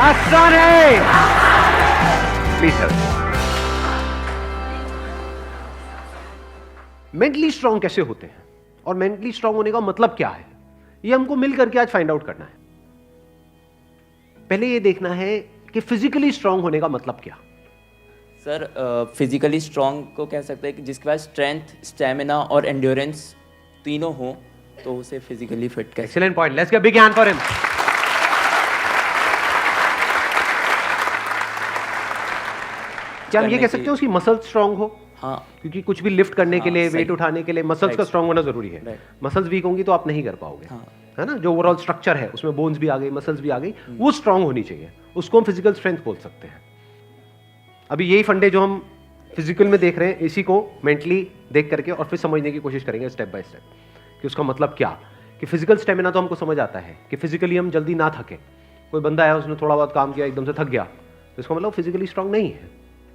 आसान है। Please sir. Mentally strong कैसे होते हैं और मेंटली स्ट्रांग होने का मतलब क्या है, ये हमको मिल करके आज फाइंड आउट करना है। पहले ये देखना है कि फिजिकली स्ट्रांग होने का मतलब क्या। सर फिजिकली स्ट्रांग को कह सकते हैं कि जिसके पास स्ट्रेंथ, स्टेमिना और एंड्योरेंस तीनों हो तो उसे फिजिकली फिट कह। Excellent point, let's give big hand for him. क्या हम ये कह सकते हैं उसकी मसल स्ट्रांग हो? हाँ, क्योंकि कुछ भी लिफ्ट करने के लिए, सही। वेट उठाने के लिए मसल्स का स्ट्रांग होना जरूरी है। मसल्स वीक होंगी तो आप नहीं कर पाओगे, हाँ। है ना। जो ओवरऑल स्ट्रक्चर है उसमें बोन्स भी आ गई, मसल्स भी आ गई, वो स्ट्रांग होनी चाहिए, उसको हम फिजिकल स्ट्रेंथ बोल सकते हैं। अभी यही फंडे जो हम फिजिकल में देख रहे हैं, इसी को मेंटली देख करके और फिर समझने की कोशिश करेंगे स्टेप बाय स्टेप कि उसका मतलब क्या। कि फिजिकल स्टेमिना तो हमको समझ आता है कि फिजिकली हम जल्दी ना थके। कोई बंदा है उसने थोड़ा बहुत काम किया एकदम से थक गया तो इसका मतलब फिजिकली स्ट्रांग नहीं है।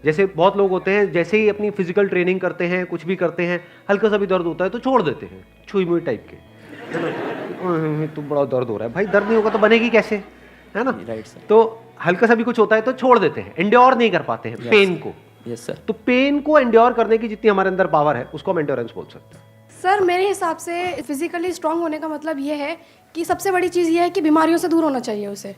जैसे बहुत लोग होते हैं, जैसे ही अपनी फिजिकल ट्रेनिंग करते हैं, कुछ भी करते हैं, हल्का सा भी दर्द होता है तो छोड़ देते हैं, छुई मुई टाइप के, है ना। तो बड़ा दर्द हो रहा है, भाई दर्द नहीं होगा तो बनेगी कैसे, है ना। Right sir. तो हल्का सा भी कुछ होता है तो छोड़ देते हैं, एंड्योर नहीं कर पाते हैं पेन को। Yes sir. तो पेन को एंड्योर करने की जितनी हमारे अंदर पावर है उसको हम एंड्योरेंस बोल सकते हैं। सर मेरे हिसाब से फिजिकली स्ट्रांग होने का मतलब ये है कि सबसे बड़ी चीज़ ये है कि बीमारियों से दूर होना चाहिए उसे।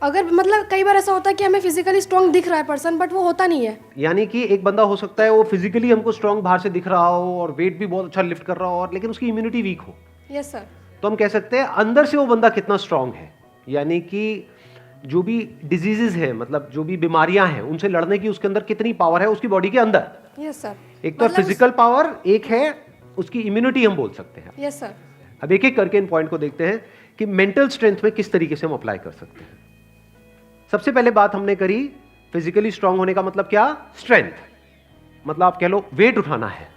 अगर मतलब कई बार ऐसा होता है कि हमें फिजिकली स्ट्रांग दिख रहा है पर्सन, बट वो होता नहीं है। यानी कि एक बंदा हो सकता है वो फिजिकली हमको स्ट्रांग बाहर से दिख रहा हो और वेट भी बहुत अच्छा लिफ्ट कर रहा हो, और लेकिन उसकी इम्यूनिटी वीक हो। Yes sir. तो हम कह सकते हैं अंदर से वो बंदा कितना स्ट्रांग है। यानी कि जो भी डिजीजेज है, मतलब जो भी बीमारियां हैं, उनसे लड़ने की उसके अंदर कितनी पावर है उसकी बॉडी के अंदर। Yes sir. एक तो फिजिकल पावर, एक है उसकी इम्यूनिटी हम बोल सकते हैं। Yes sir. अब एक एक करके इन पॉइंट को देखते हैं कि मेंटल स्ट्रेंथ में किस तरीके से हम अप्लाई कर सकते हैं। सबसे पहले बात हमने करी फिजिकली स्ट्रांग होने का मतलब क्या, स्ट्रेंथ। मतलब आप कह लो वेट उठाना है।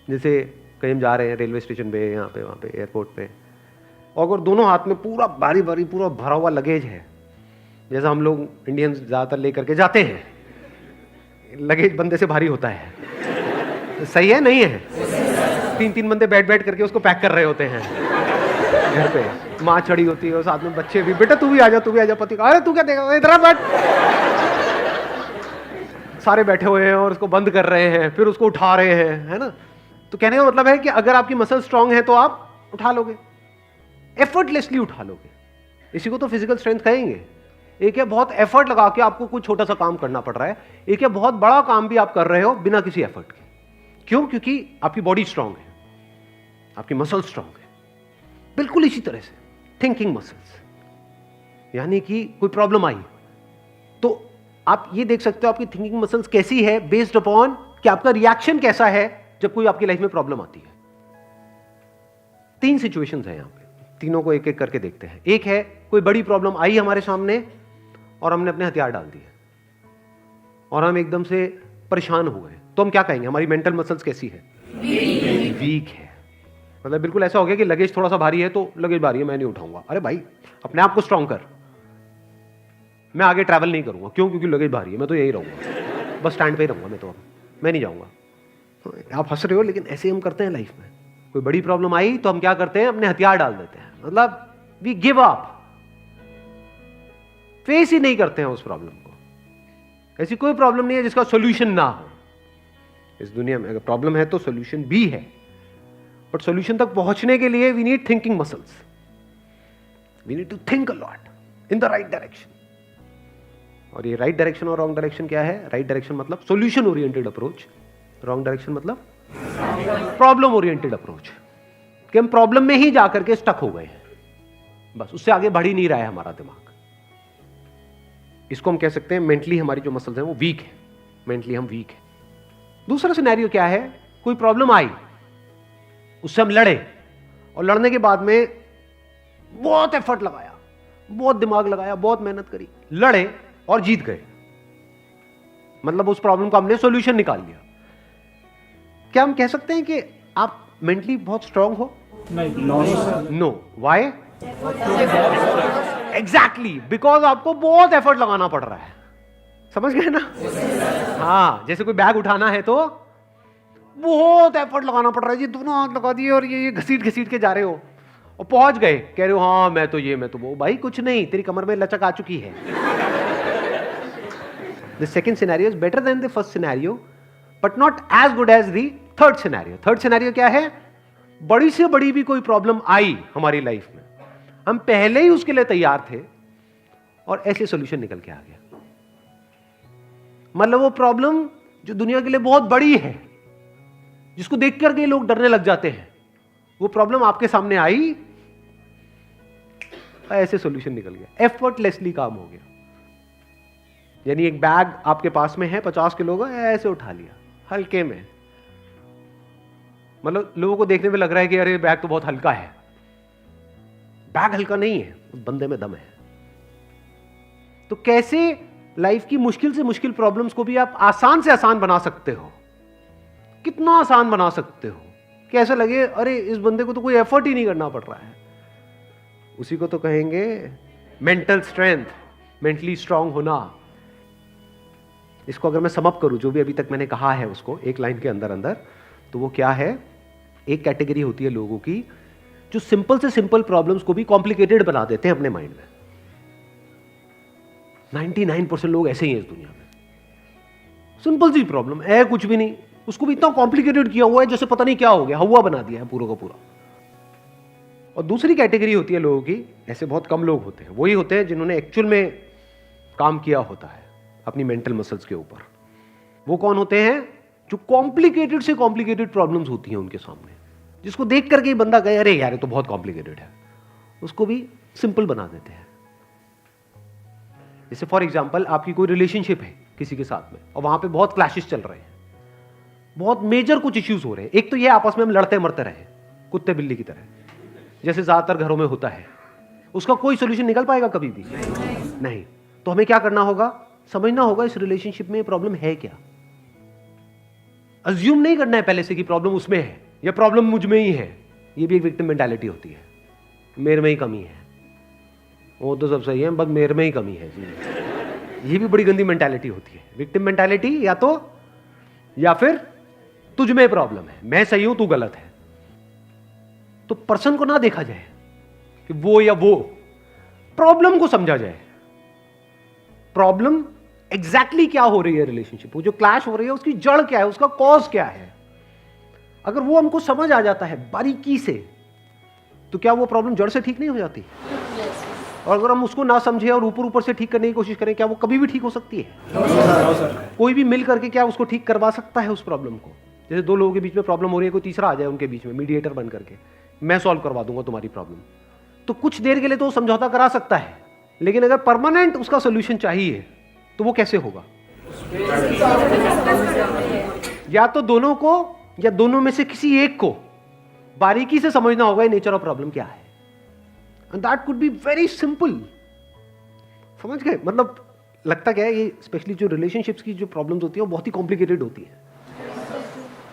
जैसे कहीं हम जा रहे हैं रेलवे स्टेशन पे, यहाँ पे, वहाँ पे, एयरपोर्ट पे, और अगर दोनों हाथ में पूरा भारी भारी पूरा भरा हुआ लगेज है, जैसा हम लोग इंडियंस ज़्यादातर लेकर के जाते हैं, लगेज बंदे से भारी होता है, तो सही है नहीं है? तीन तीन बंदे बैठ बैठ करके उसको पैक कर रहे होते हैं घर पे, माँ चढ़ी होती है और साथ में बच्चे भी, बेटा तू भी आ जा, तू भी आ जा, पति का अरे तू क्या देगा, इधर बैठ। सारे बैठे हुए हैं और उसको बंद कर रहे हैं, फिर उसको उठा रहे हैं, है ना। तो कहने का मतलब है कि अगर आपकी मसल स्ट्रांग है तो आप उठा लोगे, एफर्टलेसली उठा लोगे। इसी को तो फिजिकल स्ट्रेंथ कहेंगे। एक है बहुत एफर्ट लगा के आपको कुछ छोटा सा काम करना पड़ रहा है, एक है बहुत बड़ा काम भी आप कर रहे हो बिना किसी एफर्ट के। क्यों? क्योंकि आपकी बॉडी स्ट्रांग है, आपकी मसल स्ट्रांग है। बिल्कुल इसी तरह से थिंकिंग मसल्स, यानी कि कोई प्रॉब्लम आई तो आप ये देख सकते हो आपकी थिंकिंग मसल्स कैसी है, बेस्ड अपॉन कि आपका रिएक्शन कैसा है जब कोई आपकी लाइफ में प्रॉब्लम आती है। तीन सिचुएशंस हैं यहां पे, तीनों को एक एक करके देखते हैं। एक है कोई बड़ी प्रॉब्लम आई हमारे सामने और हमने अपने हथियार डाल दिए और हम एकदम से परेशान हो गए, तो हम क्या कहेंगे, हमारी मेंटल मसल्स कैसी है, वीक है। मतलब बिल्कुल ऐसा हो गया कि लगेज थोड़ा सा भारी है तो लगेज भारी है मैं नहीं उठाऊंगा। अरे भाई अपने आप को स्ट्रांग कर, मैं आगे ट्रैवल नहीं करूंगा। क्यों? क्योंकि लगेज भारी है, मैं तो यही रहूंगा, बस स्टैंड पे ही रहूंगा, मैं नहीं जाऊंगा। आप हंस रहे हो लेकिन ऐसे हम करते हैं लाइफ में। कोई बड़ी प्रॉब्लम आई तो हम क्या करते हैं, अपने हथियार डाल देते हैं, मतलब वी गिव अप, फेस ही नहीं करते हैं उस प्रॉब्लम को। ऐसी कोई प्रॉब्लम नहीं है जिसका सॉल्यूशन ना हो इस दुनिया में। अगर प्रॉब्लम है तो सॉल्यूशन भी है, बट सॉल्यूशन तक पहुंचने के लिए we need thinking muscles, we need to think a lot in the right direction. और ये राइट डायरेक्शन और रॉन्ग डायरेक्शन क्या है? राइट डायरेक्शन मतलब solution oriented approach, wrong direction मतलब प्रॉब्लम ओरिएंटेड अप्रोच, कि हम प्रॉब्लम में ही जाकर के स्टक हो गए हैं, बस उससे आगे बढ़ ही नहीं रहा है हमारा दिमाग। इसको हम कह सकते हैं मेंटली हमारी जो मसल्स हैं वो वीक है, मेंटली हम वीक है। दूसरा सिनेरियो क्या है, कोई प्रॉब्लम आई, उससे हम लड़े और लड़ने के बाद में बहुत एफर्ट लगाया, बहुत दिमाग लगाया, बहुत मेहनत करी, लड़े और जीत गए, मतलब उस प्रॉब्लम का हमने सॉल्यूशन निकाल लिया। क्या हम कह सकते हैं कि आप मेंटली बहुत स्ट्रांग हो? नहीं, नो। व्हाई? एग्जैक्टली बिकॉज आपको बहुत एफर्ट लगाना पड़ रहा है। समझ गए ना? हाँ, जैसे कोई बैग उठाना है तो बहुत एफर्ट लगाना पड़ रहा है जी, दोनों हाथ लगा दिए और ये घसीट घसीट के जा रहे हो और पहुंच गए, कह रहे हो हाँ मैं तो ये मैं तो वो, भाई कुछ नहीं, तेरी कमर में लचक आ चुकी है। The second scenario is better than the first scenario but not as good as the third scenario. Third scenario क्या है? बड़ी से बड़ी भी कोई प्रॉब्लम आई हमारी लाइफ में, हम पहले ही उसके लिए तैयार थे और ऐसे सॉल्यूशन निकल के आ गया। मतलब वो प्रॉब्लम जो दुनिया के लिए बहुत बड़ी है, जिसको देख करके लोग डरने लग जाते हैं, वो प्रॉब्लम आपके सामने आई, ऐसे सॉल्यूशन निकल गया, एफर्टलेसली काम हो गया। यानी एक बैग आपके पास में है 50 किलो का, ऐसे उठा लिया हल्के में। मतलब लोगों को देखने में लग रहा है कि अरे बैग तो बहुत हल्का है, बैग हल्का नहीं है, उस बंदे में दम है। तो कैसे लाइफ की मुश्किल से मुश्किल प्रॉब्लम्स को भी आप आसान से आसान बना सकते हो? कितना आसान बना सकते हो कि ऐसा लगे अरे इस बंदे को तो कोई एफर्ट ही नहीं करना पड़ रहा है। उसी को तो कहेंगे मेंटल स्ट्रेंथ, मेंटली स्ट्रांग होना। इसको अगर मैं सम अप करूं, जो भी अभी तक मैंने कहा है उसको एक लाइन के अंदर अंदर, तो वो क्या है? एक कैटेगरी होती है लोगों की जो सिंपल से सिंपल प्रॉब्लम्स को भी कॉम्प्लिकेटेड बना देते हैं अपने माइंड में। 99% लोग ऐसे ही हैं इस दुनिया में। सिंपल सी प्रॉब्लम है, कुछ भी नहीं, उसको भी इतना कॉम्प्लिकेटेड किया हुआ है जैसे पता नहीं क्या हो गया, हवा बना दिया है पूरा का पूरा। और दूसरी कैटेगरी होती है लोगों की, ऐसे बहुत कम लोग होते हैं, वही होते हैं जिन्होंने एक्चुअल में काम किया होता है अपनी मेंटल मसल्स के ऊपर। वो कौन होते हैं? जो कॉम्प्लिकेटेड से कॉम्प्लिकेटेड प्रॉब्लम्स होती हैं उनके सामने, जिसको देख करके ही बंदा कहे अरे यार ये तो बहुत कॉम्प्लिकेटेड है, उसको भी सिंपल बना देते हैं। जैसे फॉर एग्जांपल आपकी कोई रिलेशनशिप है किसी के साथ में और वहां पे बहुत क्लैशेस चल रहे हैं, बहुत मेजर कुछ इश्यूज हो रहे हैं। एक तो ये आपस में हम लड़ते मरते रहे कुत्ते बिल्ली की तरह, जैसे ज्यादातर घरों में होता है, उसका कोई सोल्यूशन निकल पाएगा कभी भी नहीं। तो हमें क्या करना होगा? समझना होगा इस रिलेशनशिप में प्रॉब्लम है क्या। अज्यूम नहीं करना है पहले से कि प्रॉब्लम उसमें है या प्रॉब्लम मुझ में ही है। ये भी एक विक्टिम मेंटालिटी होती है, मेरे में ही कमी है, वो तो सब सही है बस मेरे में ही कमी है। ये भी बड़ी गंदी मेंटालिटी होती है, विक्टिम मेंटालिटी। या फिर तुझ में प्रॉब्लम है, मैं सही हूं तू गलत है। तो पर्सन को ना देखा जाए कि वो या वो, प्रॉब्लम को समझा जाए। प्रॉब्लम एग्जैक्टली क्या हो रही है रिलेशनशिप, वो जो क्लैश हो रही है उसकी जड़ क्या है, उसका कॉज क्या है। अगर वो हमको समझ आ जाता है बारीकी से, तो क्या वो प्रॉब्लम जड़ से ठीक नहीं हो जाती? और अगर हम उसको ना समझे और ऊपर ऊपर से ठीक करने की कोशिश करें, क्या वो कभी भी ठीक हो सकती है? कोई भी मिल करके क्या उसको ठीक करवा सकता है उस प्रॉब्लम को? जैसे दो लोगों के बीच में प्रॉब्लम हो रही है, कोई तीसरा आ जाए उनके बीच में मीडिएटर बन करके, मैं सॉल्व करवा दूंगा तुम्हारी प्रॉब्लम, तो कुछ देर के लिए तो वो समझौता करा सकता है, लेकिन अगर परमानेंट उसका सोल्यूशन चाहिए तो वो कैसे होगा? या तो दोनों को या दोनों में से किसी एक को बारीकी से समझना होगा नेचर ऑफ प्रॉब्लम क्या है, and that could be very simple. समझ गए? मतलब लगता क्या है, ये स्पेशली जो रिलेशनशिप्स की जो प्रॉब्लम्स होती है वो बहुत ही कॉम्प्लिकेटेड होती है,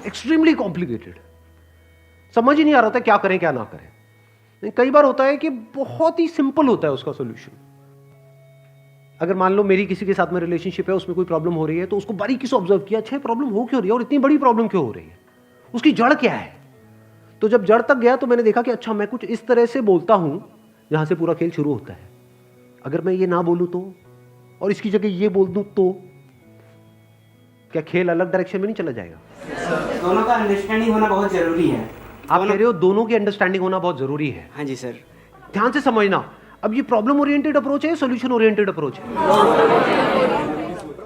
एक्सट्रीमली कॉम्प्लिकेटेड। समझ ही नहीं आ रहा था क्या करें क्या ना करें। कई बार होता है कि बहुत ही सिंपल होता है उसका सोल्यूशन। अगर मान लो मेरी किसी के साथ में रिलेशनशिप है, उसमें कोई प्रॉब्लम हो रही है, तो उसको बारीकी से ऑब्जर्व किया, अच्छा प्रॉब्लम हो क्यों रही है और इतनी बड़ी प्रॉब्लम क्यों हो रही है, उसकी जड़ क्या है। तो जब जड़ तक गया तो मैंने देखा कि अच्छा मैं कुछ इस तरह से बोलता हूं जहां से पूरा खेल शुरू होता है। अगर मैं ये ना बोलूं तो, और इसकी जगह ये बोल दूं तो क्या खेल अलग डायरेक्शन में नहीं चला जाएगा? दोनों का अंडरस्टैंडिंग होना बहुत जरूरी है। आप कह रहे हो दोनों की अंडरस्टैंडिंग होना बहुत जरूरी है। हाँ जी सर। ध्यान से समझना, अब ये प्रॉब्लम ओरिएंटेड अप्रोच है, सॉल्यूशन ओरिएंटेड अप्रोच है।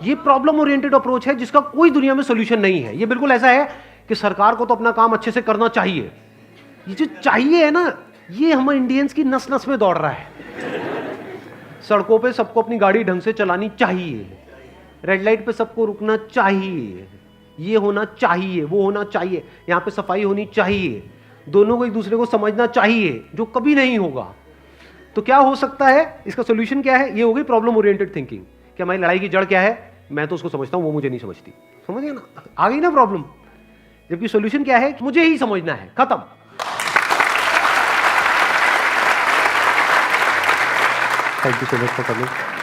ये प्रॉब्लम ओरिएंटेड अप्रोच है जिसका कोई दुनिया में सॉल्यूशन नहीं है। ये बिल्कुल ऐसा है कि सरकार को तो अपना काम अच्छे से करना चाहिए, ये जो चाहिए है ना, ये हम इंडियंस की नस नस में दौड़ रहा है। सड़कों पे सबको अपनी गाड़ी ढंग से चलानी चाहिए, रेड लाइट पे सबको रुकना चाहिए, ये होना चाहिए, वो होना चाहिए, यहाँ पे सफाई होनी चाहिए, दोनों को एक दूसरे को समझना चाहिए, जो कभी नहीं होगा। तो क्या हो सकता है, इसका सोल्यूशन क्या है? ये हो गई प्रॉब्लम ओरिएंटेड थिंकिंग कि हमारी लड़ाई की जड़ क्या है, मैं तो उसको समझता हूं वो मुझे नहीं समझती। समझ गए ना? आ गई ना प्रॉब्लम। जबकि सोल्यूशन क्या है? मुझे ही समझना है, खत्म। Thank you so much for coming.